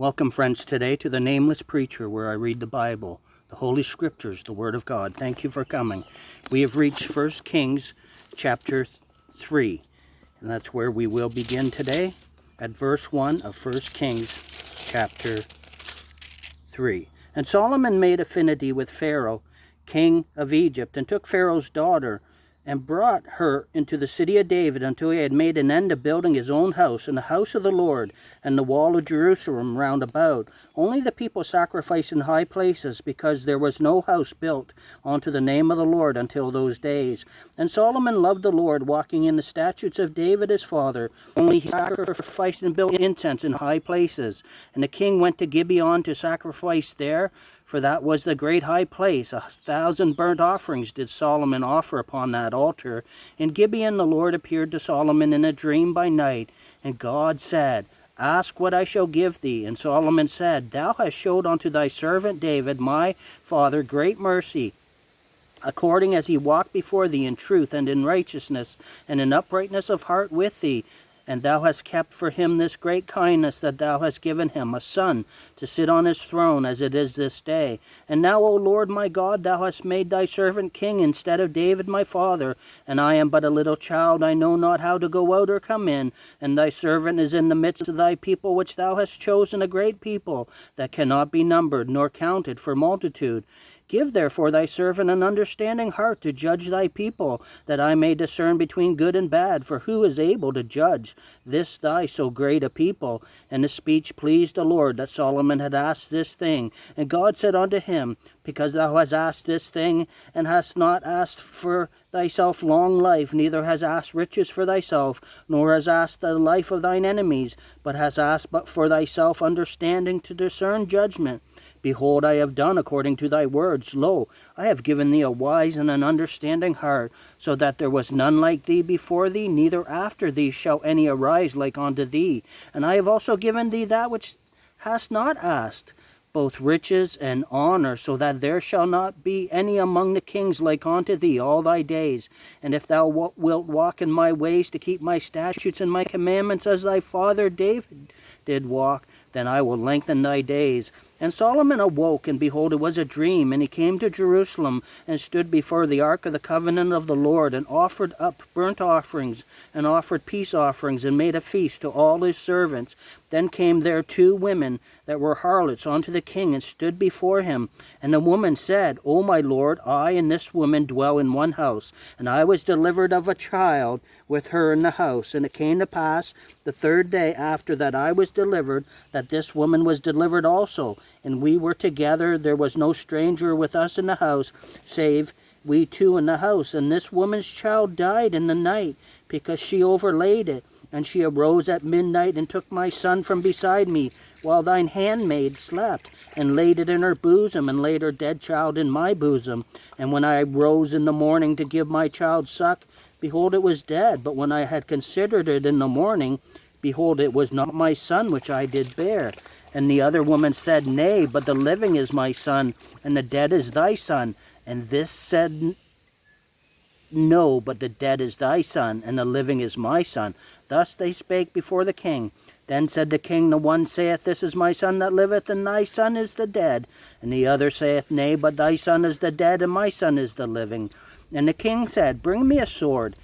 Welcome, friends, today to the Nameless Preacher, where I read the Bible, the Holy Scriptures, the Word of God. Thank you for coming. We have reached 1 Kings chapter 3, and that's where we will begin today, at verse 1 of 1 Kings chapter 3. And Solomon made affinity with Pharaoh, king of Egypt, and took Pharaoh's daughter, and brought her into the city of David until he had made an end of building his own house, and the house of the Lord, and the wall of Jerusalem round about. Only the people sacrificed in high places, because there was no house built unto the name of the Lord until those days. And Solomon loved the Lord, walking in the statutes of David his father. Only he sacrificed and built incense in high places. And the king went to Gibeon to sacrifice there, for that was the great high place. 1,000 burnt offerings did Solomon offer upon that altar. In Gibeon the Lord appeared to Solomon in a dream by night, and God said, Ask what I shall give thee. And Solomon said, Thou hast showed unto thy servant David my father great mercy, according as he walked before thee in truth and in righteousness, and in uprightness of heart with thee. And thou hast kept for him this great kindness, that thou hast given him a son to sit on his throne, as it is this day. And now, O Lord my God, thou hast made thy servant king instead of David my father. And I am but a little child, I know not how to go out or come in. And thy servant is in the midst of thy people, which thou hast chosen, a great people, that cannot be numbered nor counted for multitude. Give therefore thy servant an understanding heart to judge thy people, that I may discern between good and bad. For who is able to judge this thy so great a people? And the speech pleased the Lord, that Solomon had asked this thing. And God said unto him, Because thou hast asked this thing, and hast not asked for thyself long life, neither hast asked riches for thyself, nor hast asked the life of thine enemies, but hast asked but for thyself understanding to discern judgment. Behold, I have done according to thy words. Lo, I have given thee a wise and an understanding heart, so that there was none like thee before thee, neither after thee shall any arise like unto thee. And I have also given thee that which hast not asked, both riches and honor, so that there shall not be any among the kings like unto thee all thy days. And if thou wilt walk in my ways to keep my statutes and my commandments, as thy father David did walk, then I will lengthen thy days. And Solomon awoke, and behold, it was a dream. And he came to Jerusalem, and stood before the ark of the covenant of the Lord, and offered up burnt offerings, and offered peace offerings, and made a feast to all his servants. Then came there 2 women that were harlots unto the king, and stood before him. And the woman said, O my lord, I and this woman dwell in one house, and I was delivered of a child with her in the house. And it came to pass the 3rd day after that I was delivered, that this woman was delivered also. And we were together, there was no stranger with us in the house, save we 2 in the house. And this woman's child died in the night, because she overlaid it. And she arose at midnight, and took my son from beside me, while thine handmaid slept, and laid it in her bosom, and laid her dead child in my bosom. And when I rose in the morning to give my child suck, behold, it was dead. But when I had considered it in the morning, behold, it was not my son which I did bear. And the other woman said, Nay, but the living is my son, and the dead is thy son. And this said, No, but the dead is thy son, and the living is my son. Thus they spake before the king. Then said the king, The one saith, This is my son that liveth, and thy son is the dead. And the other saith, Nay, but thy son is the dead, and my son is the living. And the king said, Bring me a sword.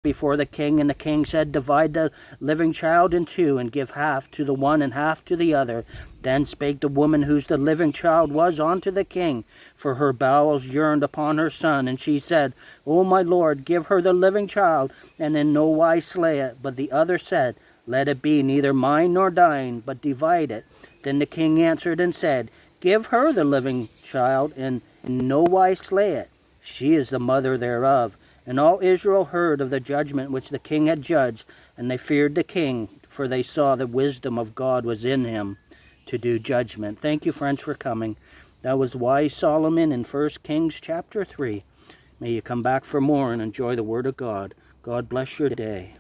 Before the king, and the king said, Divide the living child in 2, and give half to the one and half to the other. Then spake the woman whose the living child was unto the king, for her bowels yearned upon her son. And she said, O my lord, give her the living child, and in no wise slay it. But the other said, Let it be neither mine nor thine, but divide it. Then the king answered and said, Give her the living child, and in no wise slay it. She is the mother thereof. And all Israel heard of the judgment which the king had judged, and they feared the king, for they saw the wisdom of God was in him to do judgment. Thank you, friends, for coming. That was wise Solomon in 1 Kings chapter 3. May you come back for more and enjoy the word of God. God bless your day.